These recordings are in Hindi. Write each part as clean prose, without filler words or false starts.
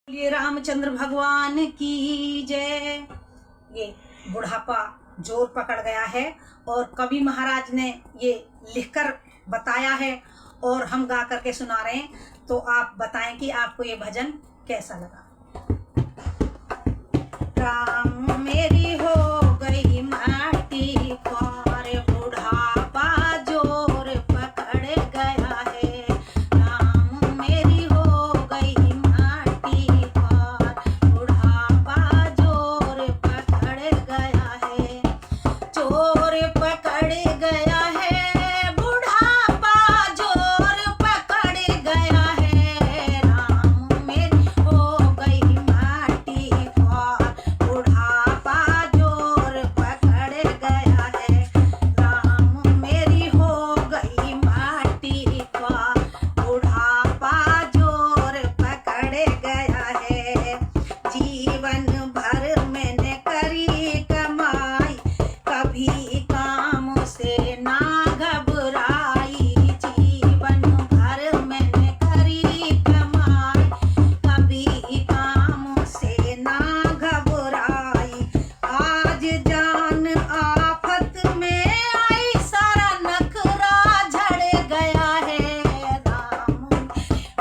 बोलिए रामचंद्र भगवान की जय। ये बुढ़ापा जोर पकड़ गया है और कवि महाराज ने ये लिखकर बताया है और हम गा करके सुना रहे हैं। तो आप बताएं कि आपको ये भजन कैसा लगा। राम मेरी हो गई माटी पार, बुढ़ापा जोर पकड़ गया है। राम मेरी हो गई माटी पार, बुढ़ापा जोर पकड़ गया है। चोर पकड़ गया है, बुढ़ापा जोर पकड़ गया है। राम मेरी हो गई माटी पार, बुढ़ापा जोर पकड़ गया है। राम मेरी हो गई माटी पार, बुढ़ापा जोर पकड़ गया है। जीवन भर मैंने करी कमाई, कभी काम से ना घबराई। जीवन भर मैंने करी कमाई, कभी काम से ना घबराई। आज जान आफत में आई, सारा नखरा झड़ गया है। राम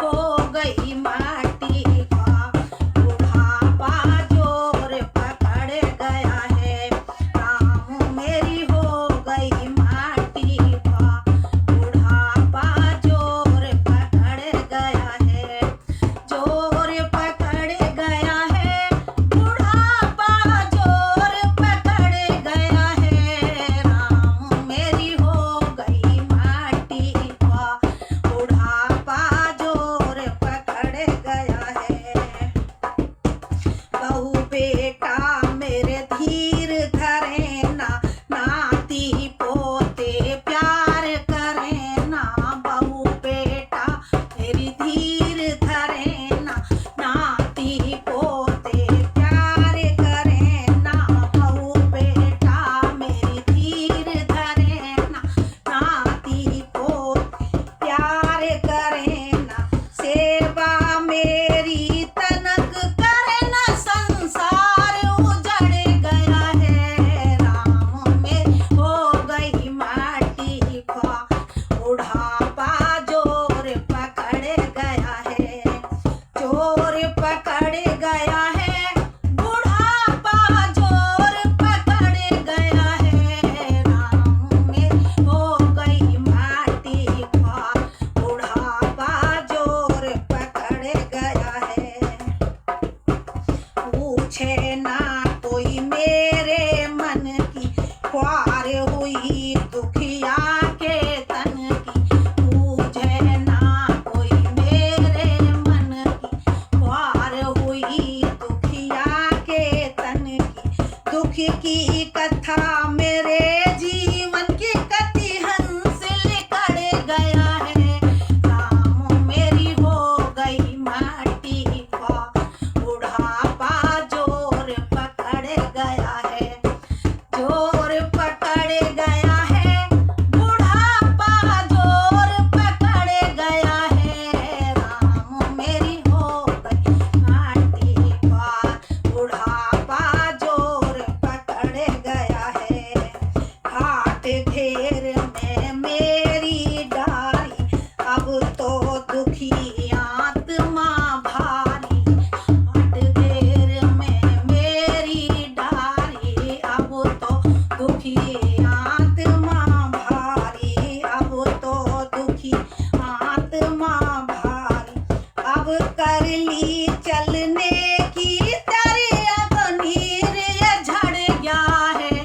हो गई माटी का, बुढ़ापा जोर पकड़ गया है। राम मेरी हो गई माटी का, बुढ़ापा जोर पकड़ गया है। जोर पकड़ गया है, बुढ़ापा जोर पकड़ गया है। राम मेरी हो गई माटी का, बुढ़ापा जोर पकड़ गया है। बहू बेटा मेरे धीर धरे ना, नाती पोते प्यार करे ना। बहू बेटा मेरी धीर धरे ना, नाती पोते प्यार करे ना। बहू बेटा मेरी धीर धरे ना, नाती पोते प्यार करे ना। सेवा मेरी तनक करे ना, संसार उजड़ गया है। राम मेरी हो गई माटी का, बुढ़ापा जोर पकड़ गया है। जोर पकड़ गया है, बुढ़ापा जोर पकड़ गया है। राम मेरी हो गई माटी का, बुढ़ापा जोर पकड़ गया है। पूछे ना कोई मेरे मन की, ख्वार हुई दुखिया के तन की। पूछे ना कोई मेरे मन की, ख्वार हुई दुखिया के तन की। दुख की कथा मेरे जीवन की कति हंस लिखड़ गया है। राम मेरी हो गई माटी का, बुढ़ापा जोर पकड़ गया है। जोर पकड़ गया है, बुढ़ापा जोर पकड़ गया है। राम मेरी हो गई माटी का, बुढ़ापा जोर पकड़ गया है। हाट घेर में मेरी डारी, अब तो दुखी आत्मा भारी। हाट घेर में मेरी डारी, अब तो दुखी आत्मा भारी। अब तो दुखी आत्मा भारी। अब कर ली चलने की तरी, अब नीर ये झड़ गया है।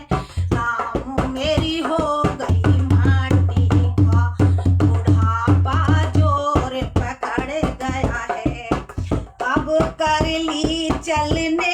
राम मेरी हो गई माटी का, बुढ़ापा जोर पकड़ गया है। अब कर ली चलने